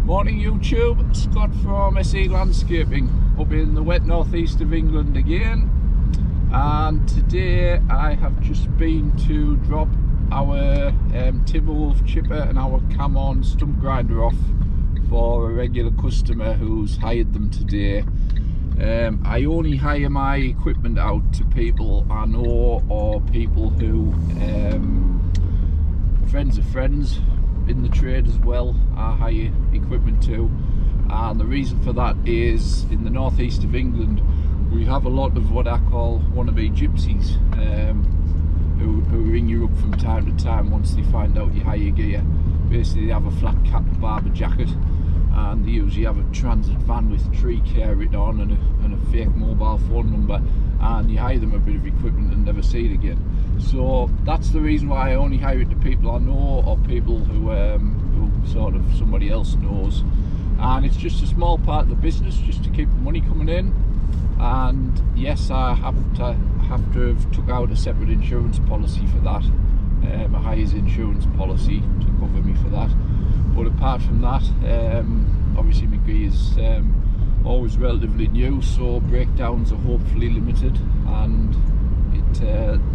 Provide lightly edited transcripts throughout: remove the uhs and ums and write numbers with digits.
Morning YouTube, Scott from SE Landscaping up in the wet northeast of England again, and today I have just been to drop our Timberwolf chipper and our Cam-on stump grinder off for a regular customer who's hired them today. I only hire my equipment out to people I know or people who friends of friends in the trade as well. I hire equipment to, and the reason for that is in the northeast of England we have a lot of what I call wannabe gypsies who ring you up from time to time once they find out you hire gear. Basically they have a flat cap barber jacket and they usually have a transit van with tree care written on and a fake mobile phone number, and you hire them a bit of equipment and never see it again. So that's the reason why I only hire it to people I know or people who sort of somebody else knows, and it's just a small part of the business just to keep the money coming in. And yes, I have to have took out a separate insurance policy for that, a hires insurance policy to cover me for that. But apart from that, obviously my gear is always relatively new, so breakdowns are hopefully limited and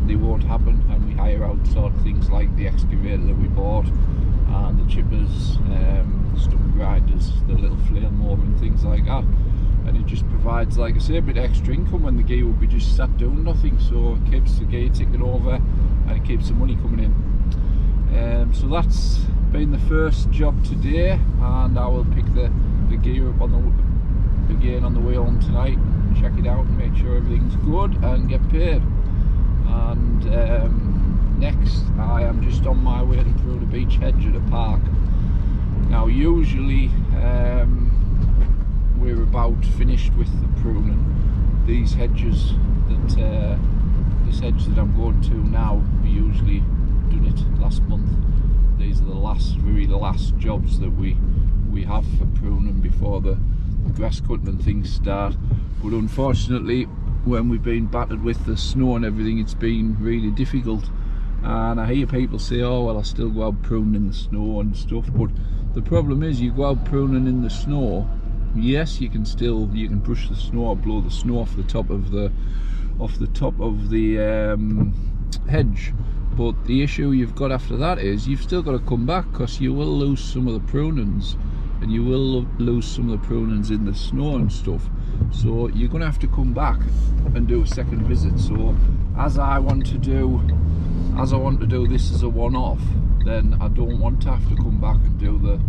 they won't happen, and we hire out sort of things like the excavator that we bought and the chippers, stump grinders, the little flail mower and things like that, and it just provides, like I say, a bit extra income when the gear will be just sat doing nothing. So it keeps the gear ticking over and it keeps the money coming in. So that's been the first job today, and I will pick the gear up on the way home tonight, check it out and make sure everything's good and get paid. And next I am just on my way to Overgrown Beech Hedge at a park. Now usually we're about finished with the pruning. These hedges that this hedge that I'm going to now, we usually done it last month. These are the very last jobs that we have for pruning before the grass cutting and things start. But unfortunately, when we've been battered with the snow and everything, it's been really difficult. And I hear people say, oh well, I still go out pruning in the snow and stuff, but the problem is, you go out pruning in the snow, yes, you can brush the snow or blow the snow off the top of the hedge, but the issue you've got after that is you've still got to come back, because you will lose some of the prunings, and you will lose some of the prunings in the snow and stuff. So you're going to have to come back and do a second visit. So as I want to do this as a one-off, then I don't want to have to come back and do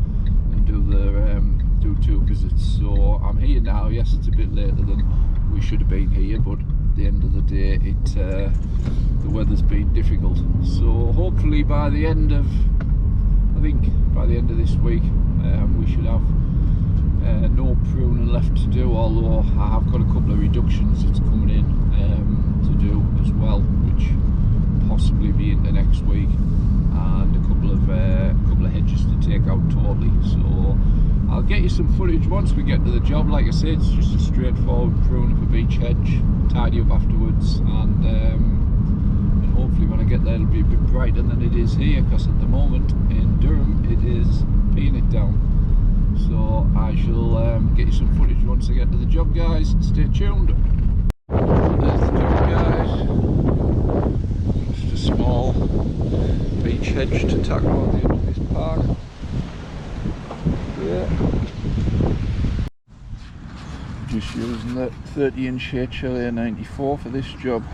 two visits. So I'm here now. Yes, it's a bit later than we should have been here, but at the end of the day, the weather's been difficult. So hopefully by the end of this week, we should have no pruning left to do, although I have got a couple of reductions that's coming in to do as well, which possibly be into next week, and a couple of hedges to take out totally. So I'll get you some footage once we get to the job. Like I say, it's just a straightforward pruning of a beech hedge, tidy up afterwards, and hopefully when I get there it'll be a bit brighter than it is here, because at the moment in Durham it is peeing it down. So I shall get you some footage once I get to the job, guys. Stay tuned. There's the job, guys. Just a small beech hedge to tackle at the end of this park. Yeah. Just using the 30-inch HLA 94 for this job.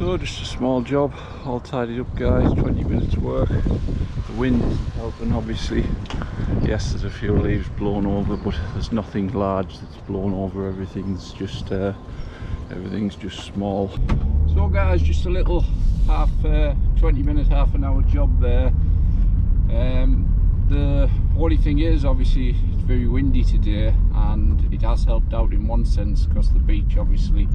So just a small job, all tidied up guys, 20 minutes work. The wind isn't helping obviously. Yes, there's a few leaves blown over, but there's nothing large that's blown over. Everything's just small. So guys, just a little 20 minute, half an hour job there. The only thing is, obviously it's very windy today, and it has helped out in one sense across the beach. Obviously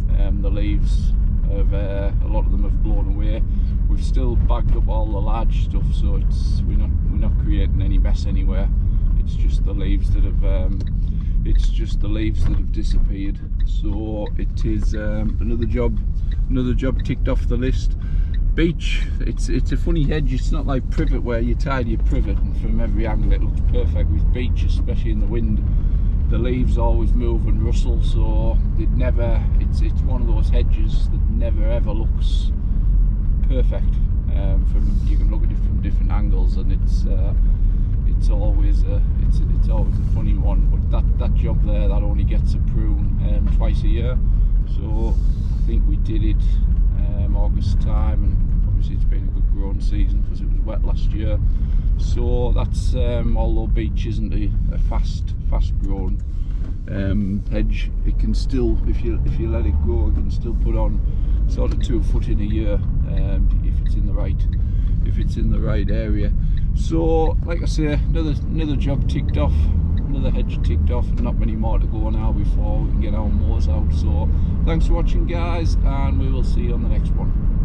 the leaves have a lot of them have blown away. We've still bagged up all the large stuff, so we're not creating any mess anywhere. It's just the leaves that have disappeared. So it is another job ticked off the list. Beech, it's a funny hedge. It's not like privet where you tidy your privet and from every angle it looks perfect. With beech, especially in the wind, the leaves always move and rustle, so it's one of those hedges that never ever looks perfect. You can look at it from different angles, and it's always a funny one. But that job there, that only gets a prune twice a year. So I think we did it August time, and obviously it's been a good growing season because it was wet last year. So that's although beech isn't a fast growing hedge, it can still, if you let it go, it can still put on sort of 2 foot in a year, if it's in the right area. So like I say, another job ticked off, another hedge ticked off, and not many more to go now before we can get our mows out. So thanks for watching, guys, and we will see you on the next one.